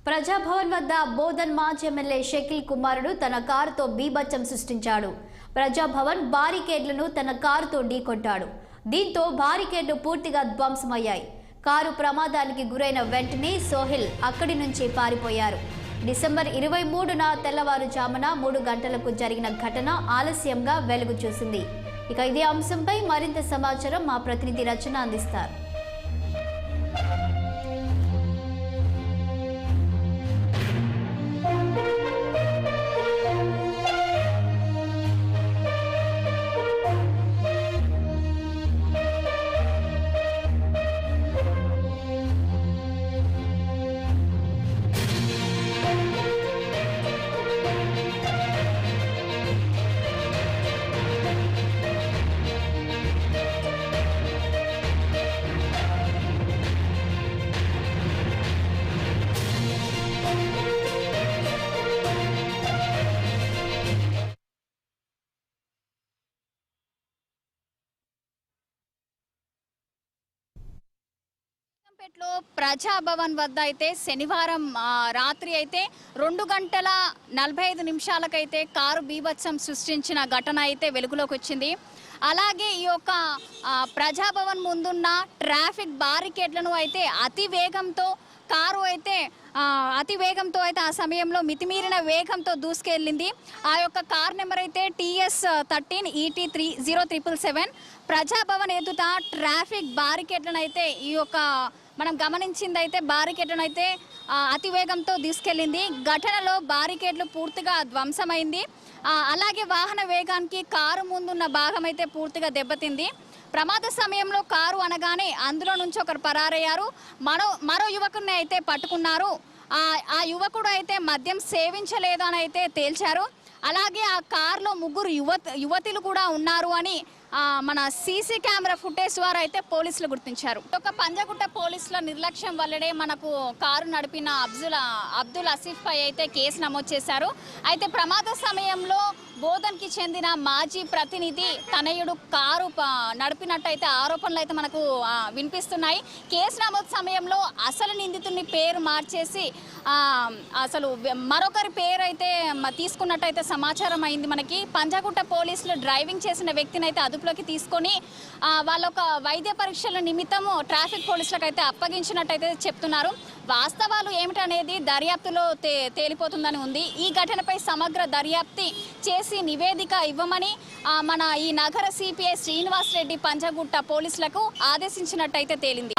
ప్రజాభవన్ వద్ద బోధన్ మాజీ ఎమ్మెల్యే షకీల్ కుమారుడు తన కారుతో బీభత్సం సృష్టించాడు. ప్రజాభవన్ బారికేడ్లను తన కారుతో ఢీకొట్టాడు. దీంతో బారికేడ్లు పూర్తిగా ధ్వంసమయ్యాయి. కారు ప్రమాదానికి గురైన వెంటనే సోహిల్ అక్కడి నుంచి పారిపోయారు. డిసెంబర్ 23న తెల్లవారుజామున 3 గంటలకు జరిగిన ఘటన ఆలస్యంగా వెలుగు చూసింది. ఇక ఇదే అంశంపై మరింత సమాచారం మా ప్రతినిధి రచన అందిస్తారు. ప్రజాభవన్ వద్ద అయితే శనివారం రాత్రి అయితే 2:45 కారు బీభత్సం సృష్టించిన ఘటన అయితే వెలుగులోకి వచ్చింది. అలాగే ఈ యొక్క ప్రజాభవన్ ముందున్న ట్రాఫిక్ బారికేడ్లను అయితే అతి వేగంతో ఆ సమయంలో మితిమీరిన వేగంతో దూసుకెళ్ళింది. ఆ యొక్క కార్ నెంబర్ అయితే TS13 ET3077. ప్రజాభవన్ ఎదుట ట్రాఫిక్ బారికేడ్లను అయితే ఈ యొక్క మనం గమనించింది అయితే బారికేడ్లను అయితే అతి వేగంతో తీసుకెళ్ళింది. ఘటనలో బారికేడ్లు పూర్తిగా ధ్వంసమైంది. అలాగే వాహన వేగానికి కారు ముందున్న భాగం అయితే పూర్తిగా దెబ్బతింది. ప్రమాద సమయంలో కారు అనగానే అందులో నుంచి ఒకరు పరారయ్యారు. మరో యువకుడిని అయితే పట్టుకున్నారు. ఆ యువకుడు అయితే మద్యం సేవించలేదు అని అయితే తేల్చారు. అలాగే ఆ కారులో 3 యువతులు కూడా ఉన్నారు అని మన సీసీ కెమెరా ఫుటేజ్ ద్వారా అయితే పోలీసులు గుర్తించారు. ఒక పంజగుట్ట పోలీసుల నిర్లక్ష్యం వల్లనే మనకు కారు నడిపిన అబ్దుల్ అసీఫ్ పై అయితే కేసు నమోదు చేశారు. అయితే ప్రమాద సమయంలో బోధన్కి చెందిన మాజీ ప్రతినిధి తనయుడు కారు నడిపినట్టయితే ఆరోపణలు అయితే మనకు వినిపిస్తున్నాయి. కేసు నమోదు సమయంలో అసలు నిందితుని పేరు మార్చేసి అసలు మరొకరి పేరు అయితే తీసుకున్నట్టయితే సమాచారం అయింది. మనకి పంజగుట్ట పోలీసులు డ్రైవింగ్ చేసిన వ్యక్తిని అయితే అదుపులోకి తీసుకొని వాళ్ళొక వైద్య పరీక్షల నిమిత్తము ట్రాఫిక్ పోలీసులకు అయితే అప్పగించినట్టయితే చెప్తున్నారు. వాస్తవాలు ఏమిటనేది దర్యాప్తులో తేలిపోతుందని ఉంది. ఈ ఘటనపై సమగ్ర దర్యాప్తు చేసి నివేదిక ఇవ్వమని మన ఈ నగర సిపిఐ శ్రీనివాస్ రెడ్డి పంజగుట్ట పోలీసులకు ఆదేశించినట్టయితే తేలింది.